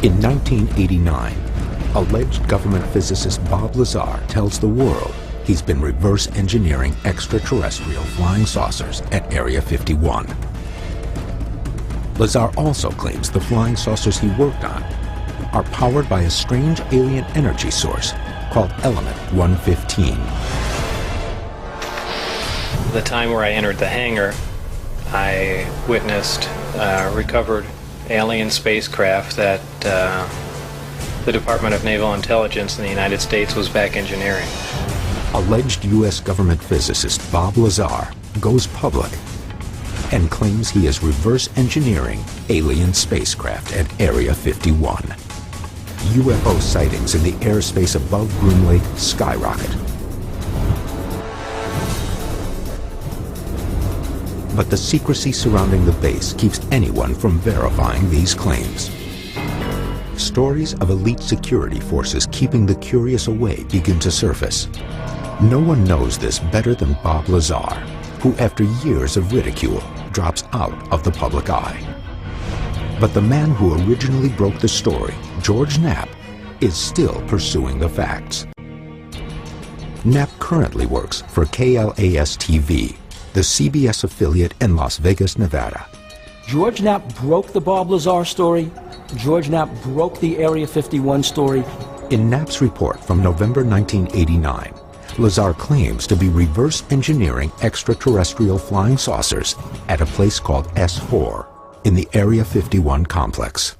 In 1989, alleged government physicist Bob Lazar tells the world he's been reverse engineering extraterrestrial flying saucers at Area 51. Lazar also claims the flying saucers he worked on are powered by a strange alien energy source called Element 115. The time where I entered the hangar, I witnessed recovered alien spacecraft that the Department of Naval Intelligence in the United States was back engineering. Alleged U.S. government physicist Bob Lazar goes public and claims he is reverse engineering alien spacecraft at Area 51. UFO sightings in the airspace above Groom Lake skyrocket. But the secrecy surrounding the base keeps anyone from verifying these claims. Stories of elite security forces keeping the curious away begin to surface. No one knows this better than Bob Lazar, who after years of ridicule drops out of the public eye. But the man who originally broke the story, George Knapp, is still pursuing the facts. Knapp currently works for KLAS-TV, the CBS affiliate in Las Vegas, Nevada. George Knapp broke the Bob Lazar story. George Knapp broke the Area 51 story. In Knapp's report from November 1989, Lazar claims to be reverse engineering extraterrestrial flying saucers at a place called S4 in the Area 51 complex.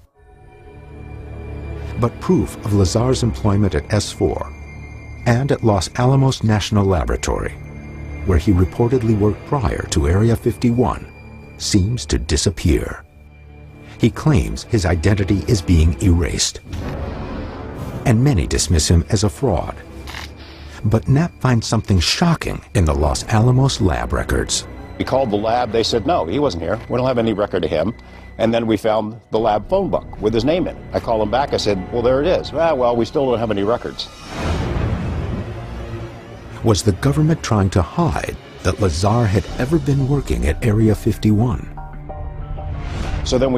But proof of Lazar's employment at S4 and at Los Alamos National Laboratory, where he reportedly worked prior to Area 51, seems to disappear. He claims his identity is being erased, and many dismiss him as a fraud. But Knapp finds something shocking in the Los Alamos lab records. We called the lab, they said, no, he wasn't here. We don't have any record of him. And then we found the lab phone book with his name in it. I called him back, I said, well, there it is. Ah, well, we still don't have any records. Was the government trying to hide that Lazar had ever been working at Area 51? So then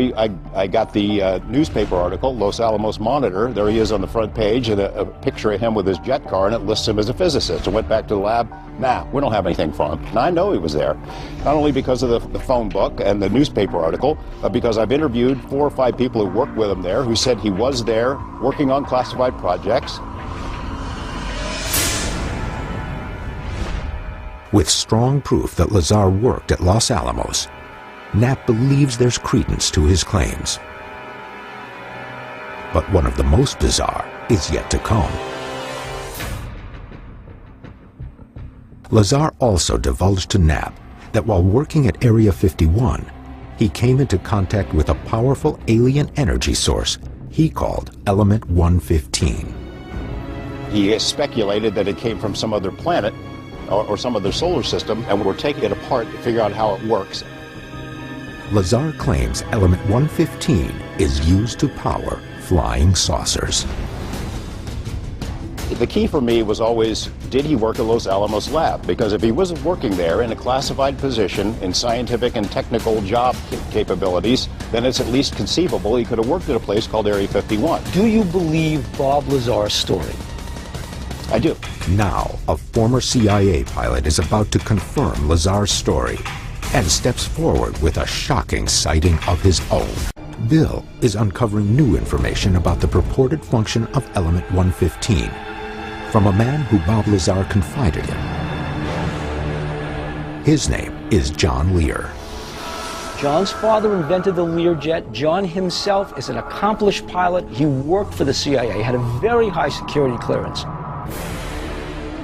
I got the newspaper article, Los Alamos Monitor. There he is on the front page, and a picture of him with his jet car, and it lists him as a physicist. I went back to the lab. Nah, we don't have anything for him. And I know he was there, not only because of the phone book and the newspaper article, but because I've interviewed 4 or 5 people who worked with him there who said he was there working on classified projects. With strong proof that Lazar worked at Los Alamos, Knapp believes there's credence to his claims. But one of the most bizarre is yet to come. Lazar also divulged to Knapp that while working at Area 51, he came into contact with a powerful alien energy source he called Element 115. He speculated that it came from some other planet or some other solar system, and we're taking it apart to figure out how it works. Lazar claims Element 115 is used to power flying saucers. The key for me was always, did he work at Los Alamos lab? Because if he wasn't working there in a classified position in scientific and technical job capabilities, then it's at least conceivable he could have worked at a place called Area 51. Do you believe Bob Lazar's story? I do. Now, a former CIA pilot is about to confirm Lazar's story and steps forward with a shocking sighting of his own. Bill is uncovering new information about the purported function of Element 115 from a man who Bob Lazar confided in. His name is John Lear. John's father invented the Learjet. John himself is an accomplished pilot. He worked for the CIA, had a very high security clearance.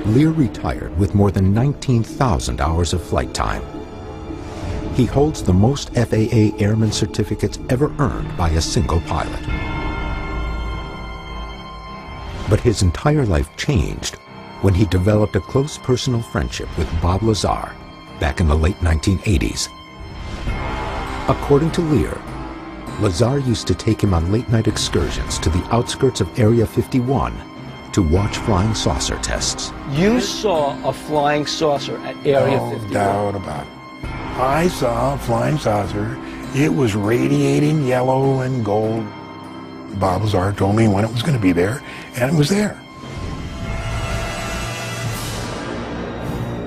Lear retired with more than 19,000 hours of flight time. He holds the most FAA airman certificates ever earned by a single pilot. But his entire life changed when he developed a close personal friendship with Bob Lazar back in the late 1980s. According to Lear, Lazar used to take him on late-night excursions to the outskirts of Area 51 to watch flying saucer tests. You saw a flying saucer at Area 51. No doubt about it. I saw a flying saucer. It was radiating yellow and gold. Bob Lazar told me when it was going to be there, and it was there.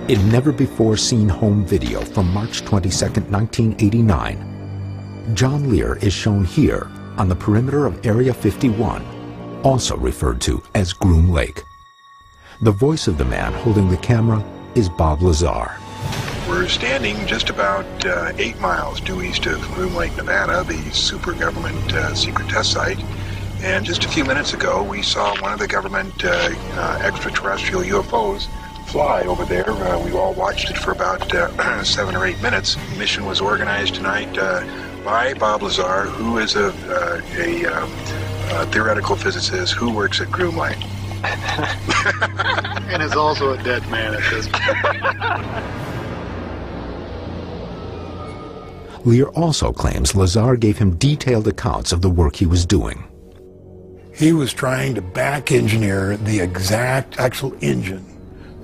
In never-before-seen home video from March 22, 1989, John Lear is shown here on the perimeter of Area 51, also referred to as Groom Lake. The voice of the man holding the camera is Bob Lazar. We're standing just about 8 miles due east of Groom Lake, Nevada, the super government secret test site. And just a few minutes ago, we saw one of the government extraterrestrial UFOs fly over there. We all watched it for about 7 or 8 minutes. The mission was organized tonight by Bob Lazar, who is a theoretical physicist who works at Groom Lake. And is also a dead man at this point. Lear also claims Lazar gave him detailed accounts of the work he was doing. He was trying to back engineer the exact actual engine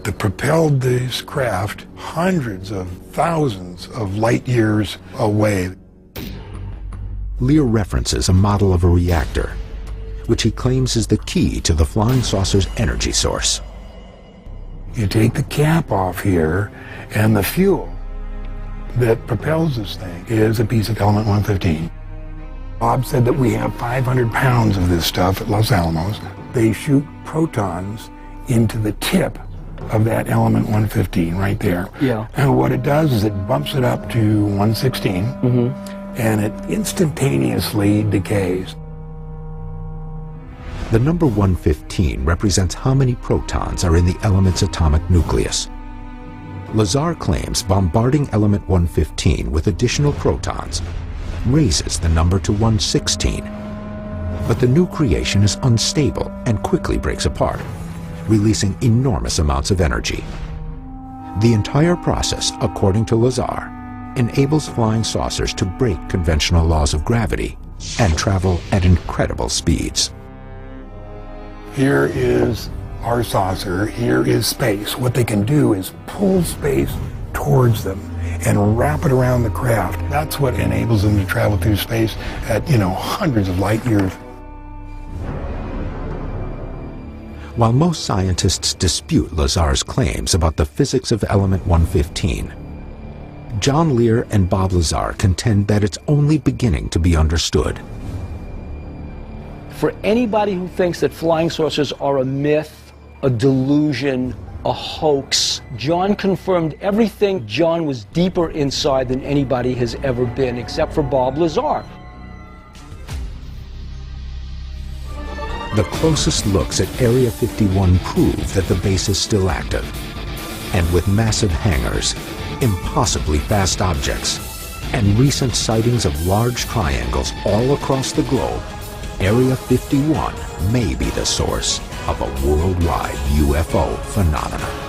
that propelled this craft hundreds of thousands of light years away. Lear references a model of a reactor, which he claims is the key to the flying saucer's energy source. You take the cap off here, and the fuel that propels this thing is a piece of element 115. Bob said that we have 500 pounds of this stuff at Los Alamos. They shoot protons into the tip of that element 115 right there. Yeah. And what it does is it bumps it up to 116, and it instantaneously decays. The number 115 represents how many protons are in the element's atomic nucleus. Lazar claims bombarding element 115 with additional protons raises the number to 116. But the new creation is unstable and quickly breaks apart, releasing enormous amounts of energy. The entire process, according to Lazar, enables flying saucers to break conventional laws of gravity and travel at incredible speeds. Here is our saucer, here is space. What they can do is pull space towards them and wrap it around the craft. That's what enables them to travel through space at, hundreds of light years. While most scientists dispute Lazar's claims about the physics of element 115, John Lear and Bob Lazar contend that it's only beginning to be understood. For anybody who thinks that flying saucers are a myth, a delusion, a hoax, John confirmed everything. John was deeper inside than anybody has ever been, except for Bob Lazar. The closest looks at Area 51 prove that the base is still active. And with massive hangars, impossibly fast objects, and recent sightings of large triangles all across the globe, Area 51 may be the source of a worldwide UFO phenomenon.